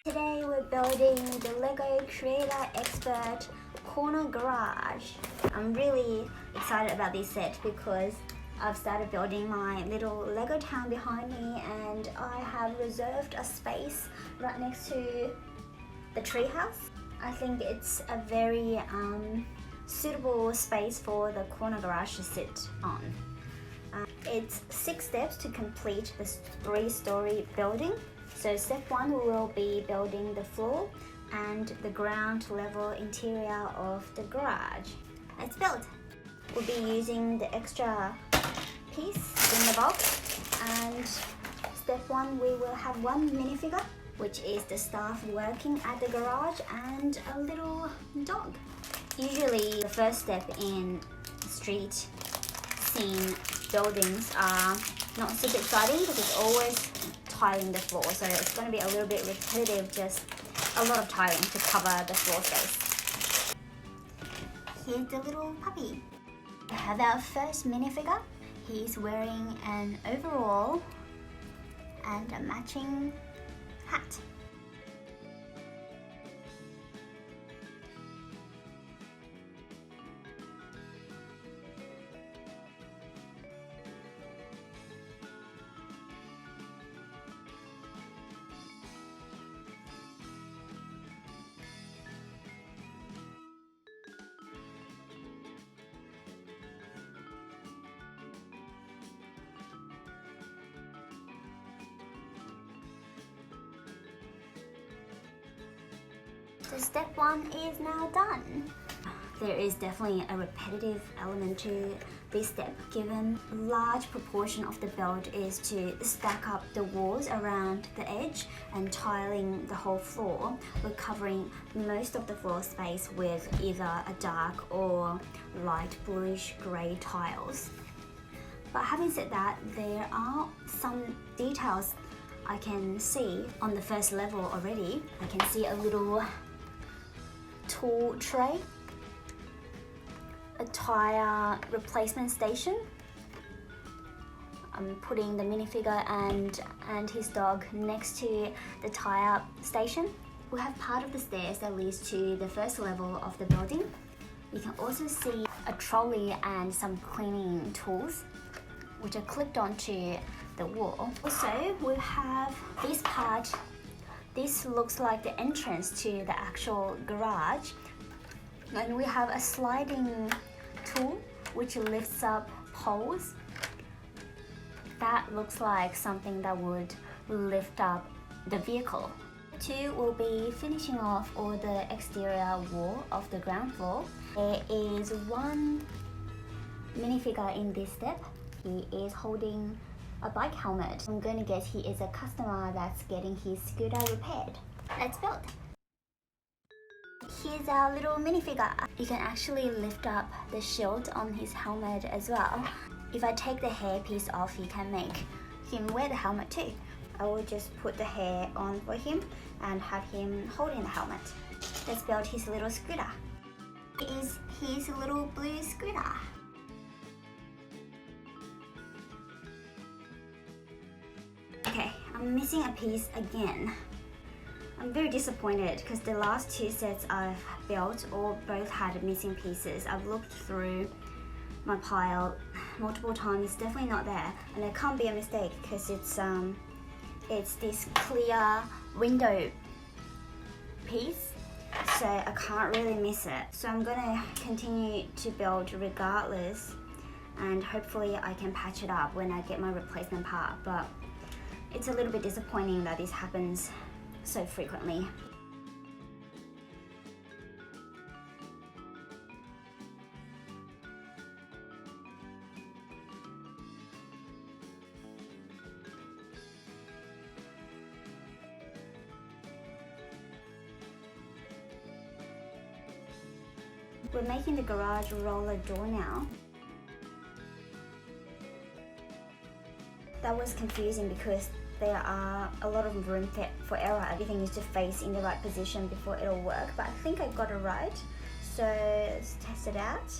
Today we're building the Lego Creator Expert Corner Garage. I'm really excited about this set because I've started building my little Lego town behind me, and I have reserved a space right next to the treehouse. I think it's a very suitable space for the corner garage to sit on. It's 6 steps to complete this 3-story building. So step 1, we will be building the floor and the ground level interior of the garage. Let's build. We'll be using the extra piece in the box, and step 1, we will have one minifigure, which is the staff working at the garage, and a little dog. Usually the first step in street scene buildings are not super exciting because it's always tiling the floor, so it's going to be a little bit repetitive, just a lot of tiling to cover the floor space. Here's the little puppy. We have our first minifigure. He's wearing an overall and a matching hat. So step 1 is now done. There is definitely a repetitive element to this step, given a large proportion of the build is to stack up the walls around the edge and tiling the whole floor. We're covering most of the floor space with either a dark or light bluish grey tiles. But having said that, there are some details I can see on the first level already. I can see a little tool tray, a tire replacement station. I'm putting the minifigure and his dog next to the tire station. We have part of the stairs that leads to the first level of the building. You can also see a trolley and some cleaning tools which are clipped onto the wall. Also, we have this part. This looks like the entrance to the actual garage, and we have a sliding tool which lifts up poles. That looks like something that would lift up the vehicle. 2 will be finishing off all the exterior wall of the ground floor. There is one minifigure in this step. He is holding a bike helmet. I'm going to guess he is a customer that's getting his scooter repaired. Let's build. Here's our little minifigure. You can actually lift up the shield on his helmet as well. If I take the hair piece off, you can make him wear the helmet too. I will just put the hair on for him and have him holding the helmet. Let's build his little scooter. It is his little blue scooter. Okay, I'm missing a piece again. I'm very disappointed because the last 2 sets I've built both had missing pieces. I've looked through my pile multiple times, it's definitely not there, and it can't be a mistake because it's this clear window piece, so I can't really miss it. So I'm gonna continue to build regardless, and hopefully I can patch it up when I get my replacement part, but it's a little bit disappointing that this happens so frequently. We're making the garage roller door now. That was confusing because there are a lot of room for error. Everything needs to face in the right position before it'll work, but I think I got it right. So let's test it out.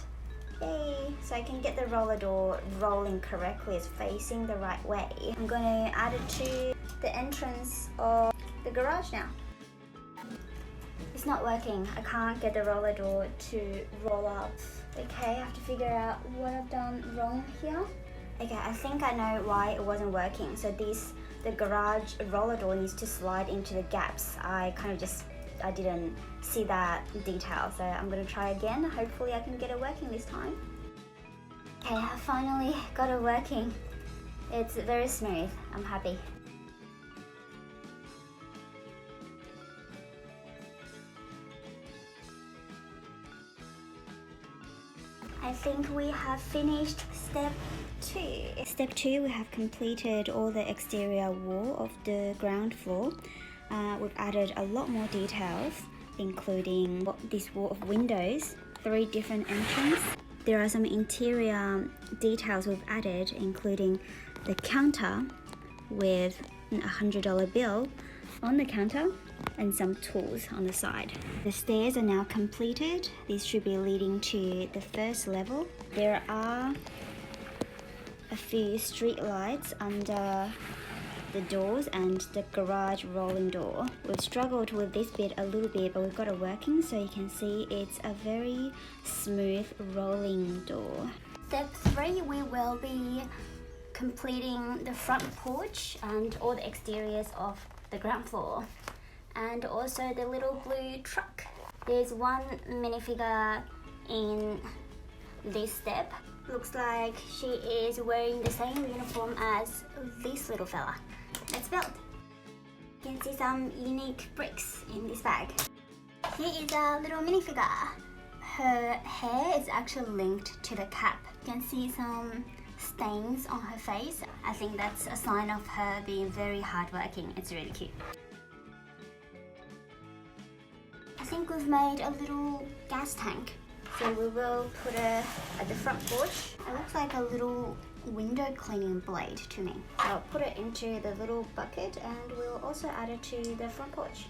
Yay! So I can get the roller door rolling correctly. It's facing the right way. I'm going to add it to the entrance of the garage now. It's not working. I can't get the roller door to roll up. Okay, I have to figure out what I've done wrong here. Okay, I think I know why it wasn't working. So the garage roller door needs to slide into the gaps. I didn't see that detail. So I'm gonna try again. Hopefully I can get it working this time. Okay, I finally got it working. It's very smooth. I'm happy. I think we have finished step 2. Step 2, we have completed all the exterior wall of the ground floor. We've added a lot more details, including this wall of windows, 3 different entrances. There are some interior details we've added, including the counter with a $100 bill on the counter and some tools on the side. The stairs are now completed. These should be leading to the first level. There are a few street lights under the doors and the garage rolling door. We've struggled with this bit a little bit, but we've got it working, so you can see it's a very smooth rolling door. Step 3, we will be completing the front porch and all the exteriors of the ground floor, and also the little blue truck. There's one minifigure in this step. Looks like she is wearing the same uniform as this little fella. Let's build. You can see some unique bricks in this bag. Here is a little minifigure. Her hair is actually linked to the cap. You can see some stains on her face. I think that's a sign of her being very hardworking. It's really cute. I think we've made a little gas tank. So we will put it at the front porch. It looks like a little window cleaning blade to me. I'll put it into the little bucket and we'll also add it to the front porch.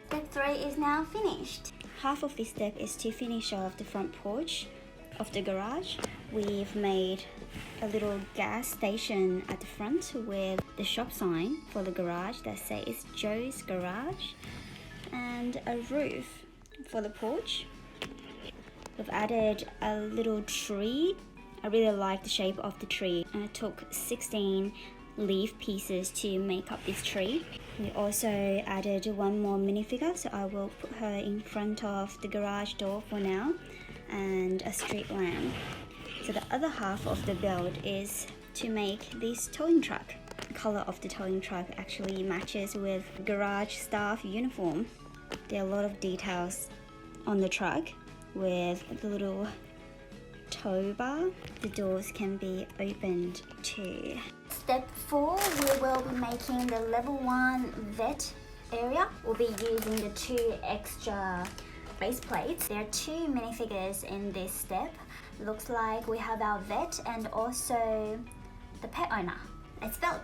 Step 3 is now finished. Half of this step is to finish off the front porch of the garage. We've made a little gas station at the front with the shop sign for the garage that says Joe's Garage, and a roof for the porch. We've added a little tree. I really like the shape of the tree, and it took 16 leaf pieces to make up this tree. We also added one more minifigure, so I will put her in front of the garage door for now, and a street lamp. So the other half of the build is to make this towing truck. The color of the towing truck actually matches with garage staff uniform. There are a lot of details on the truck with the little tow bar. The doors can be opened too. Step 4, we will be making the level 1 vet area. We'll be using the 2 extra base plates. There are 2 minifigures in this step. Looks like we have our vet and also the pet owner. Let's build.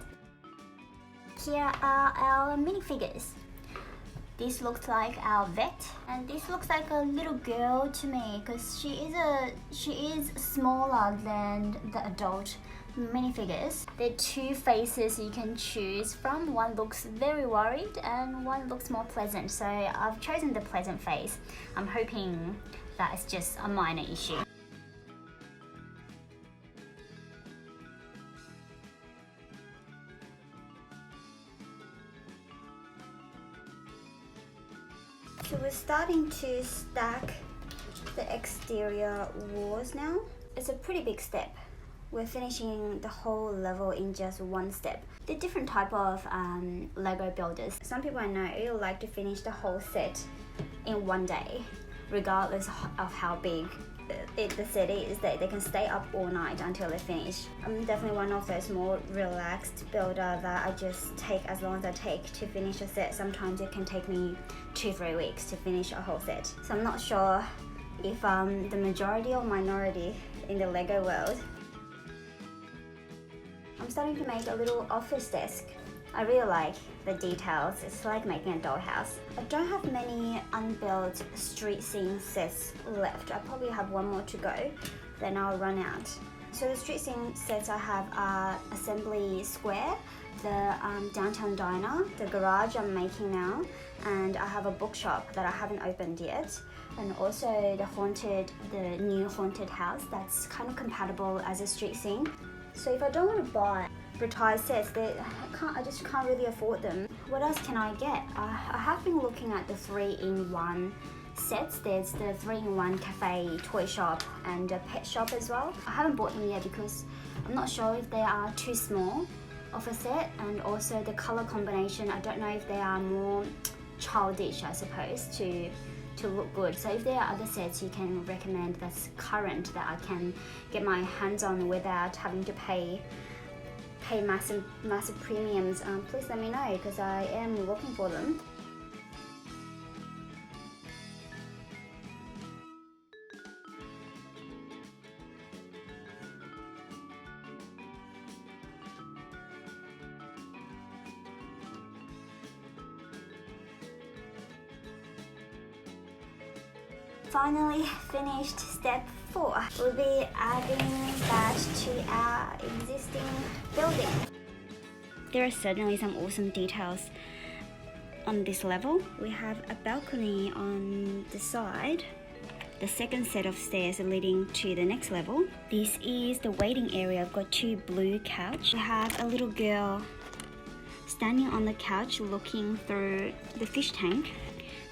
Here are our minifigures. This looks like our vet, and this looks like a little girl to me because she is smaller than the adult minifigures. There are 2 faces you can choose from. One looks very worried and one looks more pleasant, so I've chosen the pleasant face. I'm hoping that it's just a minor issue. So we're starting to stack the exterior walls now. It's a pretty big step. We're finishing the whole level in just one step. There are different type of Lego builders. Some people I know really like to finish the whole set in one day, regardless of how big the set is, they can stay up all night until they finish. I'm definitely one of those more relaxed builder that I just take as long as I take to finish a set. Sometimes it can take me 2-3 weeks to finish a whole set. So I'm not sure if I'm the majority or minority in the Lego world. I'm starting to make a little office desk. I really like the details. It's like making a dollhouse. I don't have many unbuilt street scene sets left. I probably have one more to go, then I'll run out. So the street scene sets I have are Assembly Square, the downtown diner, the garage I'm making now, and I have a bookshop that I haven't opened yet, and also the new haunted house that's kind of compatible as a street scene. So if I don't want to buy retired sets, I just can't really afford them. What else can I get? I have been looking at the 3-in-1 sets. There's the 3-in-1 cafe, toy shop, and a pet shop as well. I haven't bought them yet because I'm not sure if they are too small of a set, and also the color combination, I don't know if they are more childish, I suppose, to look good. So if there are other sets you can recommend that's current that I can get my hands on without having to pay massive premiums, please let me know, because I am looking for them. Finally finished step 4. We'll be adding that to our existing building. There are certainly some awesome details on this level. We have a balcony on the side, the second set of stairs leading to the next level. This is the waiting area. I've got 2 blue couches. We have a little girl standing on the couch looking through the fish tank.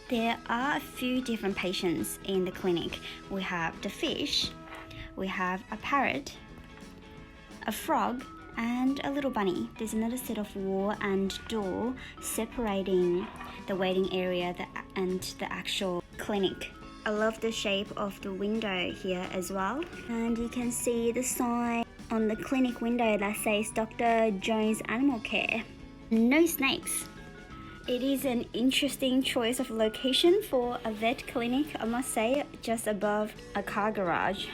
There are a few different patients in the clinic. We have the fish, we have a parrot, a frog, and a little bunny. There's another set of wall and door separating the waiting area and the actual clinic. I love the shape of the window here as well. And you can see the sign on the clinic window that says Dr. Jones Animal Care. No snakes. It is an interesting choice of location for a vet clinic, I must say, just above a car garage.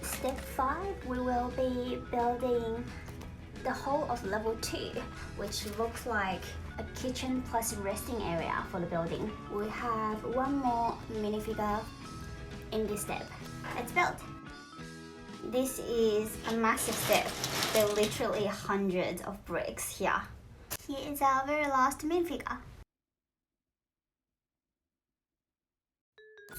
Step 5, we will be building the whole of level 2, which looks like a kitchen plus resting area for the building. We have one more minifigure in this step. Let's build. This is a massive step. There are literally hundreds of bricks here. Here is our very last minifigure.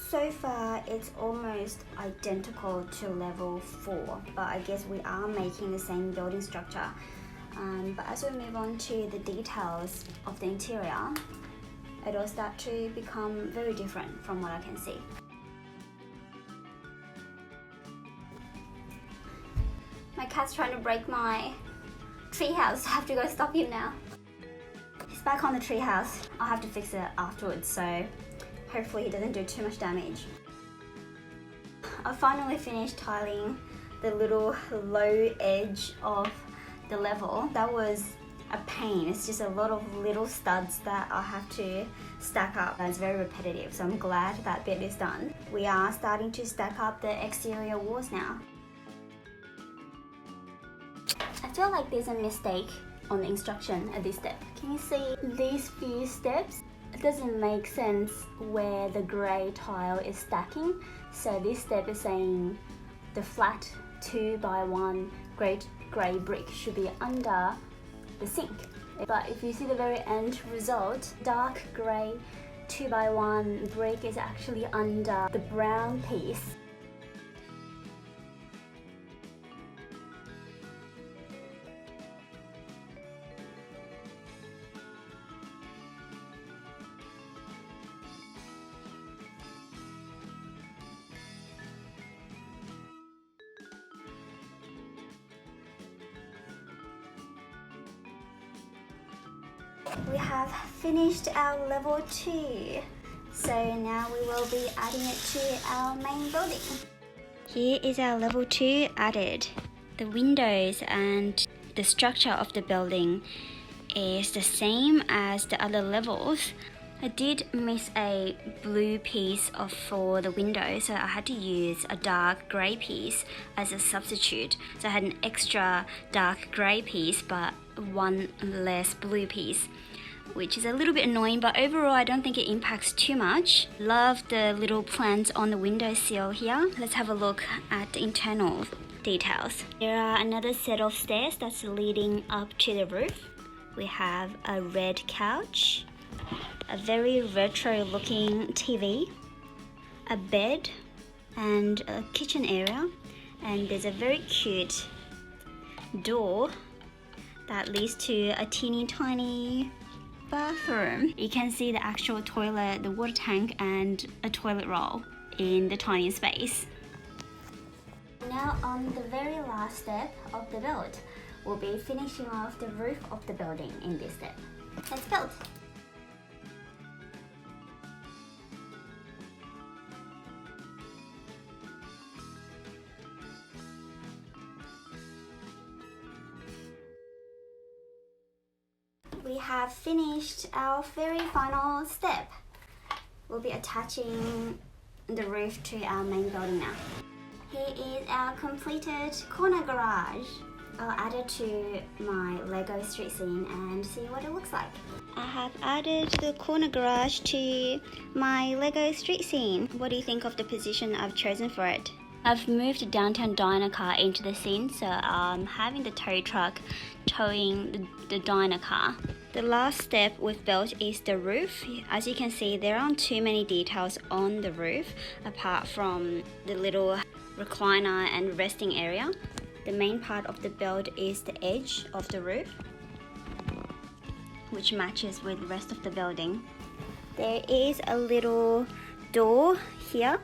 So far, it's almost identical to level 4, but I guess we are making the same building structure. But as we move on to the details of the interior, it'll start to become very different from what I can see. My cat's trying to break my treehouse. I have to go stop him now. He's back on the treehouse. I'll have to fix it afterwards, so hopefully he doesn't do too much damage. I finally finished tiling the little low edge of the level. That was a pain. It's just a lot of little studs that I have to stack up. It's very repetitive, so I'm glad that bit is done. We are starting to stack up the exterior walls now. I feel like there's a mistake on the instruction at this step. Can you see these few steps? It doesn't make sense where the grey tile is stacking. So this step is saying the flat 2x1 grey brick should be under the sink. But if you see the very end result, dark grey 2x1 brick is actually under the brown piece. We have finished our level 2, so now we will be adding it to our main building. Here is our level 2 added. The windows and the structure of the building is the same as the other levels. I did miss a blue piece for the window, so I had to use a dark grey piece as a substitute. So I had an extra dark grey piece but one less blue piece, which is a little bit annoying, but overall I don't think it impacts too much. Love the little plants on the windowsill here. Let's have a look at the internal details. There are another set of stairs that's leading up to the roof. We have a red couch, a very retro looking TV, a bed and a kitchen area, and there's a very cute door that leads to a teeny tiny bathroom. You can see the actual toilet, the water tank and a toilet roll in the tiny space. Now on the very last step of the build, we'll be finishing off the roof of the building in this step. Let's build! We have finished our very final step. We'll be attaching the roof to our main building now. Here is our completed corner garage. I'll add it to my Lego street scene and see what it looks like. I have added the corner garage to my Lego street scene. What do you think of the position I've chosen for it? I've moved the downtown diner car into the scene, so I'm having the tow truck towing the diner car. The last step we've built is the roof. As you can see, there aren't too many details on the roof apart from the little recliner and resting area. The main part of the build is the edge of the roof, which matches with the rest of the building. There is a little door here,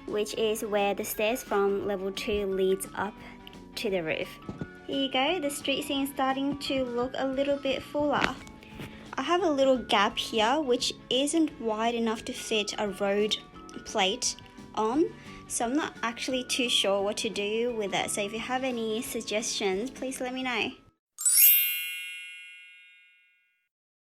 which is where the stairs from level 2 leads up to the roof. Here you go, the street scene is starting to look a little bit fuller. I have a little gap here which isn't wide enough to fit a road plate on, so I'm not actually too sure what to do with it. So if you have any suggestions, please let me know.